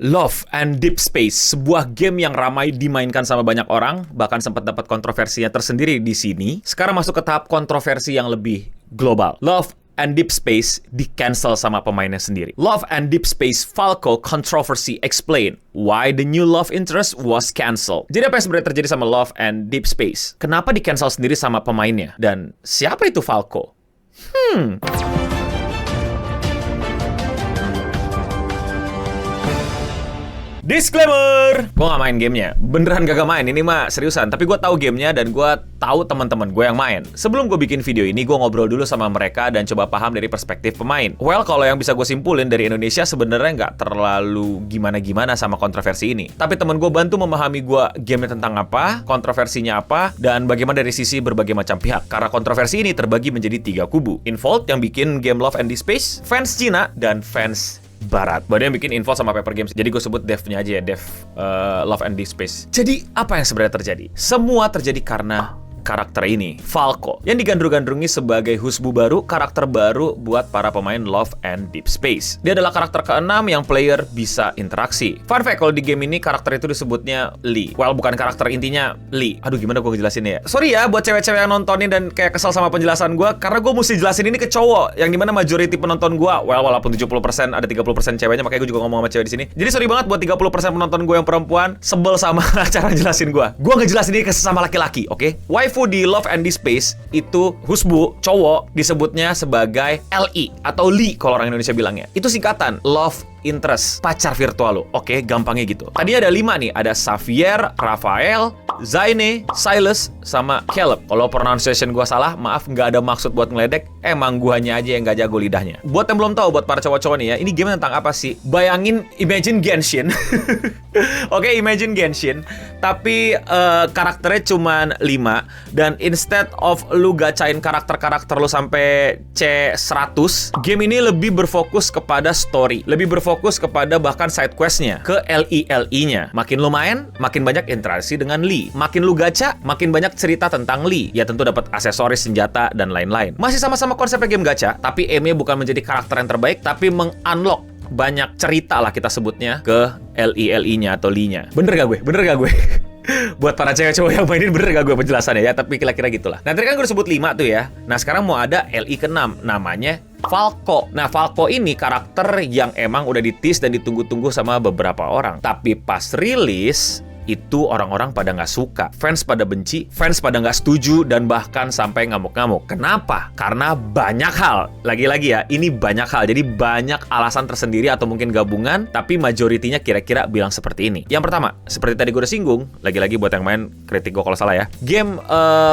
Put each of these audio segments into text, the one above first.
Love and Deep Space, sebuah game yang ramai dimainkan sama banyak orang, bahkan sempat dapat kontroversinya tersendiri di sini. Sekarang masuk ke tahap kontroversi yang lebih global. Love and Deep Space di-cancel sama pemainnya sendiri. Love and Deep Space Falco Controversy Explain Why the New Love Interest Was Cancelled. Jadi apa yang sebenarnya terjadi sama Love and Deep Space? Kenapa di-cancel sendiri sama pemainnya? Dan siapa itu Falco? Disclaimer! Gue gak main gamenya. Beneran gak main, ini mah seriusan. Tapi gue tahu gamenya dan gue tahu teman-teman gue yang main. Sebelum gue bikin video ini, gue ngobrol dulu sama mereka dan coba paham dari perspektif pemain. Well, kalau yang bisa gue simpulin dari Indonesia sebenarnya nggak terlalu gimana-gimana sama kontroversi ini. Tapi temen gue bantu memahami gue gamenya tentang apa, kontroversinya apa, dan bagaimana dari sisi berbagai macam pihak. Karena kontroversi ini terbagi menjadi 3 kubu. Involved yang bikin game Love and Deep Space, fans Cina, dan fans Barat. Badan yang bikin info sama Paper Games. Jadi gue sebut devnya aja ya, dev Love and Deep Space. Jadi apa yang sebenarnya terjadi? Semua terjadi karena karakter ini, Falco, yang digandrung-gandrungi sebagai husbu baru, karakter baru buat para pemain Love and Deep Space. Dia adalah karakter ke-6 yang player bisa interaksi. Fun fact, kalau di game ini karakter itu disebutnya Lee. Well, bukan karakter intinya Lee. Aduh, gimana gue ngejelasin ya? Sorry ya buat cewek-cewek yang nontonin dan kayak kesel sama penjelasan gue, karena gue mesti jelasin ini ke cowok, yang dimana majority penonton gue, well, walaupun 70% ada 30% ceweknya, makanya gue juga ngomong sama cewek di sini. Jadi sorry banget buat 30% penonton gue yang perempuan, sebel sama cara jelasin gue. Gue ngejelasin ini ke sesama laki-laki, oke? Waifu di Love and Deep Space itu husbu, cowok, disebutnya sebagai LI atau Lee kalau orang Indonesia bilangnya. Itu singkatan Love Interest, pacar virtual lo. Oke, gampangnya gitu. Tadi ada 5 nih, ada Xavier, Raphael, Zaine, Silas, sama Caleb. Kalau pronunciation gua salah, maaf, nggak ada maksud buat ngeledek. Emang guanya aja yang nggak jago lidahnya. Buat yang belum tahu, buat para cowok-cowok nih ya, ini game tentang apa sih? Bayangin, imagine Genshin. Oke, imagine Genshin. Tapi karakternya cuman 5. Dan instead of lu gacain karakter-karakter lu sampai C100, game ini lebih berfokus kepada story. Lebih berfokus kepada bahkan side quest-nya, ke LI-LI-nya. Makin lu main, makin banyak interaksi dengan Lee. Makin lu gacha, makin banyak cerita tentang Lee. Ya tentu dapat aksesoris, senjata, dan lain-lain. Masih sama-sama konsepnya game gacha, tapi aim-nya bukan menjadi karakter yang terbaik, tapi meng-unlock banyak cerita lah kita sebutnya ke LI-LI-nya atau Lee-nya. Bener gak gue? Bener gak gue? Buat para cewek cowok yang mainin bener gak gue penjelasannya ya? Tapi kira-kira gitulah. Nah tadi kan gue sebut 5 tuh ya. Nah sekarang mau ada LI ke-6, namanya Falco. Nah Falco ini karakter yang emang udah ditis dan ditunggu-tunggu sama beberapa orang. Tapi pas rilis, itu orang-orang pada nggak suka, fans pada benci, fans pada nggak setuju, dan bahkan sampai ngamuk-ngamuk. Kenapa? Karena banyak hal. Lagi-lagi ya, ini banyak hal. Jadi banyak alasan tersendiri atau mungkin gabungan, tapi majoritinya kira-kira bilang seperti ini. Yang pertama, seperti tadi gue udah singgung, lagi-lagi buat yang main, kritik gue kalau salah ya. Game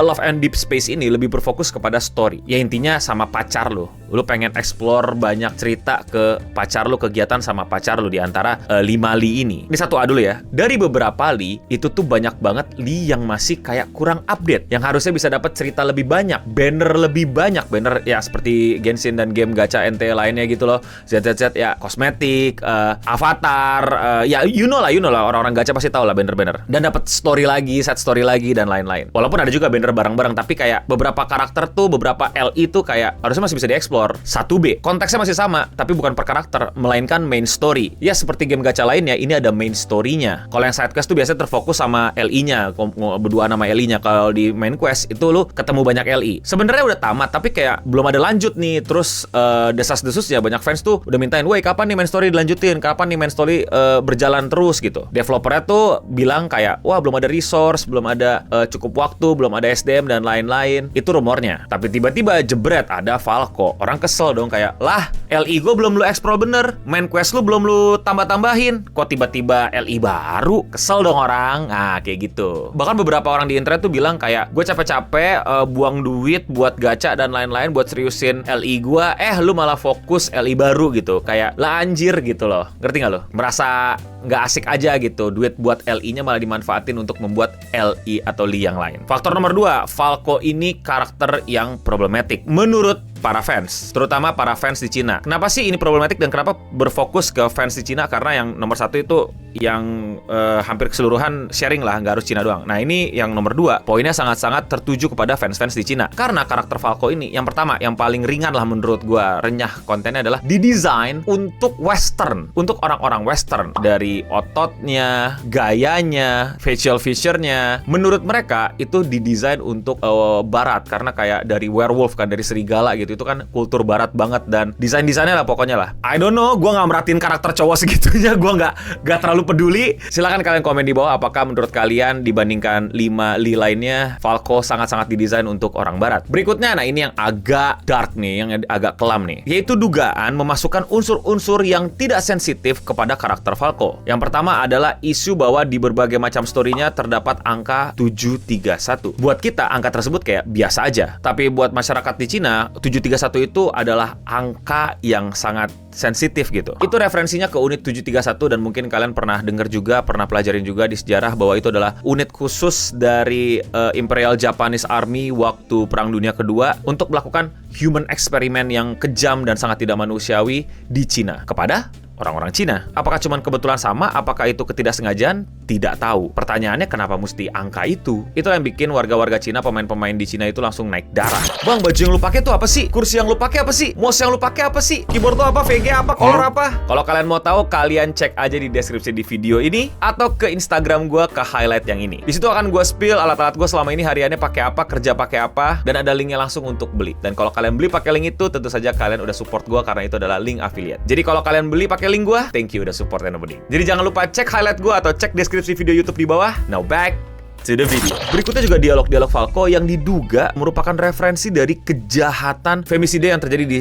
Love and Deep Space ini lebih berfokus kepada story. Ya intinya sama pacar lo. Lu pengen explore banyak cerita ke pacar lu, kegiatan sama pacar lu di antara 5 Lee ini. Ini satu A dulu ya. Dari beberapa Lee, itu tuh banyak banget Lee yang masih kayak kurang update, yang harusnya bisa dapat cerita lebih banyak, banner lebih banyak, banner ya seperti Genshin dan game gacha NT lainnya gitu loh, ZZZ ya, kosmetik, avatar, ya you know lah orang-orang gacha pasti tahu lah banner-banner, dan dapat story lagi, set story lagi, dan lain-lain. Walaupun ada juga banner bareng-bareng, tapi kayak beberapa karakter tuh, beberapa LI tuh kayak harusnya masih bisa dieksplor. 1B, konteksnya masih sama, tapi bukan per karakter, melainkan main story. Ya seperti game gacha lainnya, ini ada main story-nya. Kalau yang side quest tuh biasanya terfokus sama LI-nya, berduaan sama LI-nya. Kalau di main quest itu lu ketemu banyak LI. Sebenarnya udah tamat, tapi kayak belum ada lanjut nih. Terus desas-desus ya, banyak fans tuh udah mintain, "Woi, kapan nih main story dilanjutin? Kapan nih main story berjalan terus?" gitu. Developernya tuh bilang kayak, "Wah, belum ada resource, belum ada cukup waktu, belum ada SDM dan lain-lain." Itu rumornya. Tapi tiba-tiba jebret ada Falco. Orang kesel dong kayak, "Lah, LI gue belum lu explore bener. Main quest lu belum lu tambah-tambahin. Kok tiba-tiba LI baru?" Kesel dong orang. Nah, kayak gitu. Bahkan beberapa orang di internet tuh bilang kayak, "Gue capek-capek buang duit buat gacha dan lain-lain buat seriusin LI gue, lu malah fokus LI baru," gitu. Kayak, lah anjir gitu loh. Ngerti gak lo? Merasa nggak asik aja gitu. Duit buat LI-nya malah dimanfaatin untuk membuat LI atau Lee yang lain. Faktor nomor 2, Falco ini karakter yang problematik menurut para fans, terutama para fans di Cina. Kenapa sih ini problematik dan kenapa berfokus ke fans di Cina? Karena yang nomor 1 itu yang hampir keseluruhan sharing lah, nggak harus Cina doang. Nah ini yang nomor 2, poinnya sangat-sangat tertuju kepada fans-fans di Cina. Karena karakter Falco ini, yang pertama, yang paling ringan lah menurut gua, renyah kontennya adalah didesain untuk western, untuk orang-orang western. Dari ototnya, gayanya, facial feature-nya, menurut mereka itu didesain untuk barat. Karena kayak dari werewolf kan, dari serigala gitu, itu kan kultur barat banget. Dan desain-desainnya lah pokoknya lah. I don't know, gua nggak merhatiin karakter cowok segitunya, gua nggak terlalu peduli. Silahkan kalian komen di bawah apakah menurut kalian dibandingkan 5 Li lainnya, Falco sangat-sangat didesain untuk orang barat. Berikutnya, nah ini yang agak dark nih, yang agak kelam nih, yaitu dugaan memasukkan unsur-unsur yang tidak sensitif kepada karakter Falco. Yang pertama adalah isu bahwa di berbagai macam story-nya terdapat angka 731. Buat kita angka tersebut kayak biasa aja, tapi buat masyarakat di Cina 731 itu adalah angka yang sangat sensitif gitu. Itu referensinya ke unit 731, dan mungkin kalian pernah dengar juga, pernah pelajarin juga di sejarah bahwa itu adalah unit khusus dari Imperial Japanese Army waktu Perang Dunia Kedua untuk melakukan human experiment yang kejam dan sangat tidak manusiawi di Cina kepada orang-orang Cina. Apakah cuma kebetulan sama? Apakah itu ketidaksengajaan? Tidak tahu. Pertanyaannya, kenapa mesti angka itu? Itulah yang bikin warga-warga Cina, pemain-pemain di Cina itu langsung naik darah. Bang, baju yang lu pakai tuh apa sih? Kursi yang lu pakai apa sih? Mouse yang lu pakai apa sih? Keyboard tuh apa? VG apa? Color apa? Kalau kalian mau tahu, kalian cek aja di deskripsi di video ini atau ke Instagram gua, ke highlight yang ini. Di situ akan gua spill alat-alat gua selama ini hariannya pakai apa, kerja pakai apa, dan ada linknya langsung untuk beli. Dan kalau kalian beli pakai link itu, tentu saja kalian udah support gua karena itu adalah link affiliate. Jadi kalau kalian beli pakai link gua, thank you udah support and opening. Jadi jangan lupa cek highlight gua atau cek deskripsi video YouTube di bawah. Now back to the video. Berikutnya juga dialog-dialog Falco yang diduga merupakan referensi dari kejahatan femisida yang terjadi di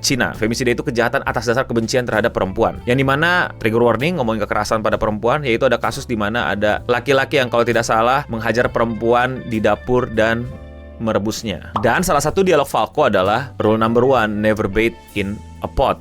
Cina. Femisida itu kejahatan atas dasar kebencian terhadap perempuan. Yang dimana, trigger warning, ngomongin kekerasan pada perempuan, yaitu ada kasus dimana ada laki-laki yang kalau tidak salah menghajar perempuan di dapur dan merebusnya. Dan salah satu dialog Falco adalah rule number 1, never bathe in a pot.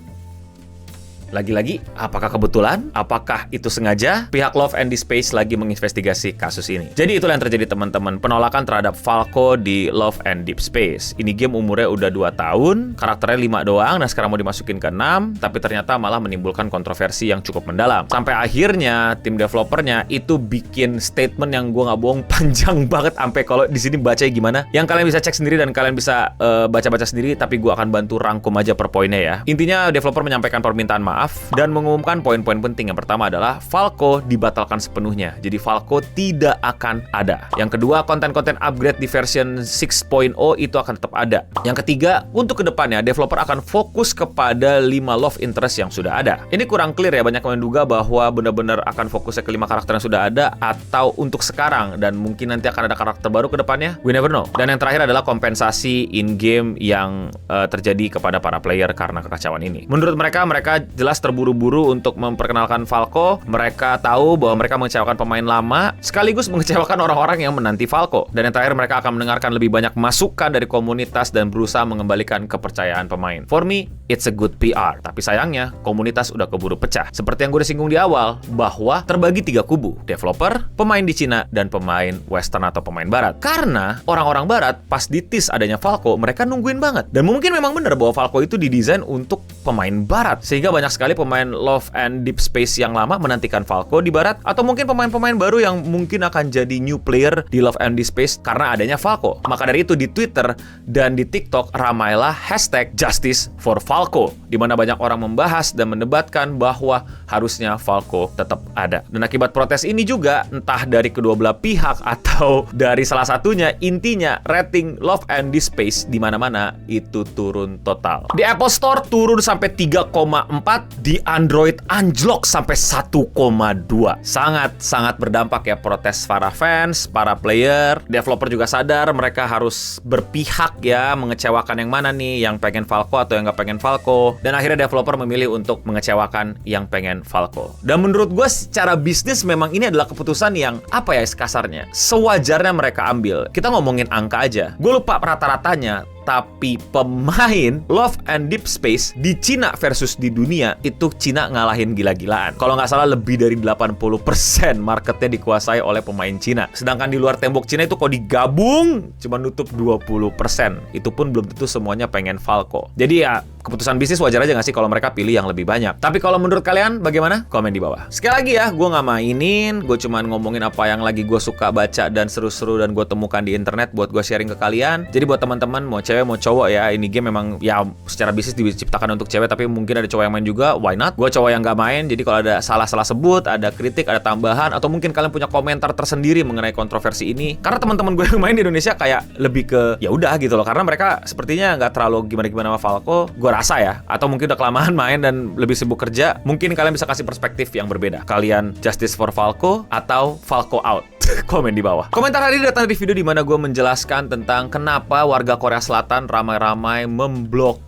Lagi-lagi, apakah kebetulan? Apakah itu sengaja? Pihak Love and Space lagi menginvestigasi kasus ini. Jadi itulah yang terjadi teman-teman, penolakan terhadap Falco di Love and Deep Space. Ini game umurnya udah 2 tahun, karakternya 5 doang, dan sekarang mau dimasukin ke 6, tapi ternyata malah menimbulkan kontroversi yang cukup mendalam. Sampai akhirnya tim developernya itu bikin statement yang gue nggak bohong panjang banget, sampai kalau di sini bacanya gimana, yang kalian bisa cek sendiri dan kalian bisa baca-baca sendiri, tapi gue akan bantu rangkum aja per poinnya ya. Intinya developer menyampaikan permintaan maaf dan mengumumkan poin-poin penting. Yang pertama adalah Falco dibatalkan sepenuhnya. Jadi Falco tidak akan ada. Yang kedua, konten-konten upgrade di version 6.0 itu akan tetap ada. Yang ketiga, untuk kedepannya developer akan fokus kepada 5 love interest yang sudah ada. Ini kurang clear ya, banyak yang menduga bahwa benar-benar akan fokusnya ke 5 karakter yang sudah ada atau untuk sekarang, dan mungkin nanti akan ada karakter baru ke depannya. We never know. Dan yang terakhir adalah kompensasi in-game yang terjadi kepada para player karena kekacauan ini. Menurut mereka jelas terburu-buru untuk memperkenalkan Falco. Mereka tahu bahwa mereka mengecewakan pemain lama, sekaligus mengecewakan orang-orang yang menanti Falco. Dan yang terakhir, mereka akan mendengarkan lebih banyak masukan dari komunitas dan berusaha mengembalikan kepercayaan pemain. For me, it's a good PR. Tapi sayangnya, komunitas udah keburu pecah. Seperti yang gue udah singgung di awal, bahwa terbagi 3 kubu. Developer, pemain di Cina, dan pemain Western atau pemain Barat. Karena orang-orang Barat, pas ditis adanya Falco, mereka nungguin banget. Dan mungkin memang benar bahwa Falco itu didesain untuk pemain Barat. Sehingga banyak sekali pemain Love and Deep Space yang lama menantikan Falco di Barat, atau mungkin pemain-pemain baru yang mungkin akan jadi new player di Love and Deep Space karena adanya Falco. Maka dari itu di Twitter dan di TikTok ramailah hashtag Justice for Falco, di mana banyak orang membahas dan mendebatkan bahwa harusnya Falco tetap ada. Dan akibat protes ini juga, entah dari kedua belah pihak atau dari salah satunya, intinya rating Love and Deep Space di mana-mana itu turun total. Di Apple Store turun sampai 3,4, di Android anjlok sampai 1,2. Sangat-sangat berdampak ya protes para fans, para player. Developer juga sadar mereka harus berpihak ya, mengecewakan yang mana nih, yang pengen Falco atau yang nggak pengen Falco. Dan akhirnya developer memilih untuk mengecewakan yang pengen Falco. Dan menurut gue secara bisnis memang ini adalah keputusan yang apa ya kasarnya, sewajarnya mereka ambil. Kita ngomongin angka aja. Gue lupa rata-ratanya, tapi pemain Love and Deep Space di Cina versus di dunia, itu Cina ngalahin gila-gilaan. Kalau nggak salah lebih dari 80% marketnya dikuasai oleh pemain Cina. Sedangkan di luar tembok Cina itu kalau digabung cuma nutup 20%. Itu pun belum tentu semuanya pengen Falco. Jadi ya keputusan bisnis wajar aja nggak sih kalau mereka pilih yang lebih banyak. Tapi kalau menurut kalian bagaimana? Komen di bawah. Sekali lagi ya, gue nggak mainin, gue cuman ngomongin apa yang lagi gue suka baca dan seru-seru dan gue temukan di internet buat gue sharing ke kalian. Jadi buat teman-teman mau cewek mau cowok ya, ini game memang ya secara bisnis diciptakan untuk cewek, tapi mungkin ada cowok yang main juga, why not? Gue cowok yang nggak main, jadi kalau ada salah-salah sebut, ada kritik, ada tambahan, atau mungkin kalian punya komentar tersendiri mengenai kontroversi ini. Karena teman-teman gue yang main di Indonesia kayak lebih ke ya udah gitu loh, karena mereka sepertinya nggak terlalu gimana-gimana sama Falco, gue rasa ya, atau mungkin udah kelamaan main dan lebih sibuk kerja. Mungkin kalian bisa kasih perspektif yang berbeda. Kalian Justice for Falco atau Falco out? Komen di bawah. Komentar hari ini datang dari video di mana gue menjelaskan tentang kenapa warga Korea Selatan ramai-ramai memboikot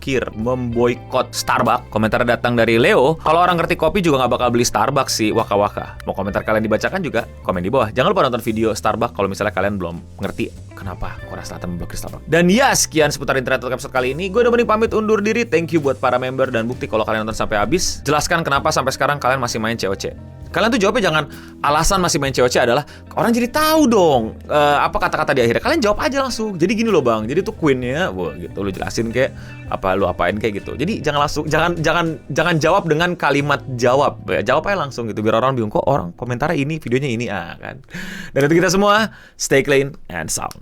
Starbucks. Komentar datang dari Leo. Kalau orang ngerti kopi juga nggak bakal beli Starbucks sih, waka-waka. Mau komentar kalian dibacakan juga, komen di bawah. Jangan lupa nonton video Starbucks kalau misalnya kalian belum ngerti kenapa Korea Selatan memblokir Starbucks. Dan ya, sekian seputar internet talk episode kali ini. Gue udah pamit undur diri. Thank you buat para member dan bukti kalau kalian nonton sampai habis. Jelaskan kenapa sampai sekarang kalian masih main COC. Kalian tuh jawabnya jangan alasan masih main COC adalah orang jadi tahu dong apa kata-kata di akhirnya. Kalian jawab aja langsung. Jadi gini loh bang, jadi tuh queennya, wah gitu, lu jelasin kayak apa lu apain kayak gitu. Jadi jangan langsung, jangan jawab dengan kalimat jawab. Jawab aja langsung gitu biar orang bingung kok orang komentarnya ini, videonya ini kan. Dan itu kita semua stay clean and sound.